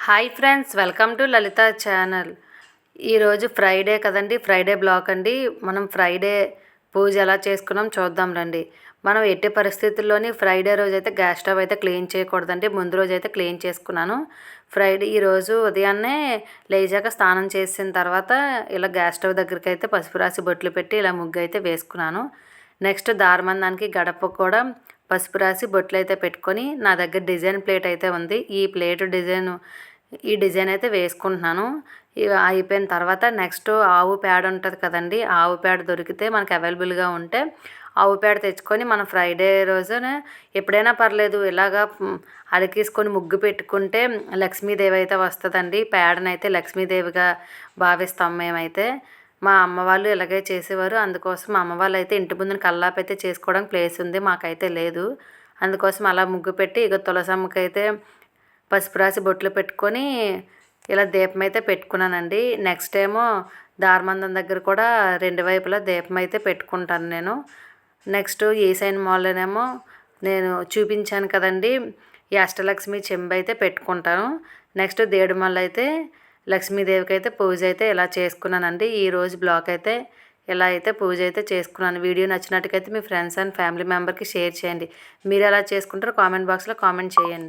Hi friends, welcome to Lalitha channel. ఈరోజు Friday కదండి, Friday blog అండి. మనం ఫ్రైడే పూజ ఎలా చేసుకున్నాం చూద్దాం రండి. మనం ఎట్టి పరిస్థితుల్లోని ఫ్రైడే రోజు అయితే గ్యాస్ స్టవ్ అయితే క్లీన్ చేయకూడదండి. ముందు రోజు అయితే క్లీన్ చేసుకున్నాను. ఈరోజు ఉదయాన్నే లేచాక స్నానం చేసిన తర్వాత ఇలా గ్యాస్ స్టవ్ దగ్గరికి అయితే పసుపు రాసి బొట్లు పెట్టి ఇలా ముగ్గు అయితే వేసుకున్నాను. నెక్స్ట్ దారమందానికి గడప కూడా పసుపు రాసి బొట్లు అయితే పెట్టుకొని, నా దగ్గర డిజైన్ ప్లేట్ అయితే ఉంది. ఈ డిజైన్ అయితే వేసుకుంటున్నాను. అయిపోయిన తర్వాత నెక్స్ట్ ఆవు పేడ ఉంటుంది కదండి, ఆవు పేడ దొరికితే మనకు అవైలబుల్గా ఉంటే ఆవు పేడ తెచ్చుకొని మనం ఫ్రైడే రోజున ఎప్పుడైనా పర్లేదు ఇలాగా అలికేసుకొని ముగ్గు పెట్టుకుంటే లక్ష్మీదేవి అయితే వస్తుందండి. పేడనైతే లక్ష్మీదేవిగా భావిస్తాం మేమైతే. మా అమ్మ వాళ్ళు ఇలాగే చేసేవారు. అందుకోసం మా అమ్మ వాళ్ళు అయితే ఇంటి ముందున కల్లాపు అయితే చేసుకోవడానికి ప్లేస్ ఉంది, మాకైతే లేదు. అందుకోసం అలా ముగ్గు పెట్టి ఇక తులసమ్మకైతే పసుపు రాసి బొట్లు పెట్టుకొని ఇలా దీపం అయితే పెట్టుకున్నానండి. నెక్స్ట్ ఏమో దారమందం దగ్గర కూడా రెండు వైపులా దీపం అయితే పెట్టుకుంటాను నేను. నెక్స్ట్ ఈశాన్య మూలనేమో నేను చూపించాను కదండి, ఈ అష్టలక్ష్మి చెంబు అయితే పెట్టుకుంటాను. నెక్స్ట్ దేడుమల్ల అయితే లక్ష్మీదేవికి అయితే పూజ అయితే ఇలా చేసుకున్నానండి. ఈరోజు బ్లాగ్ అయితే ఇలా అయితే పూజ అయితే చేసుకున్నాను. వీడియో నచ్చినట్టుకైతే మీ ఫ్రెండ్స్ అండ్ ఫ్యామిలీ మెంబర్కి షేర్ చేయండి. మీరు ఎలా చేసుకుంటారో కామెంట్ బాక్స్లో కామెంట్ చేయండి.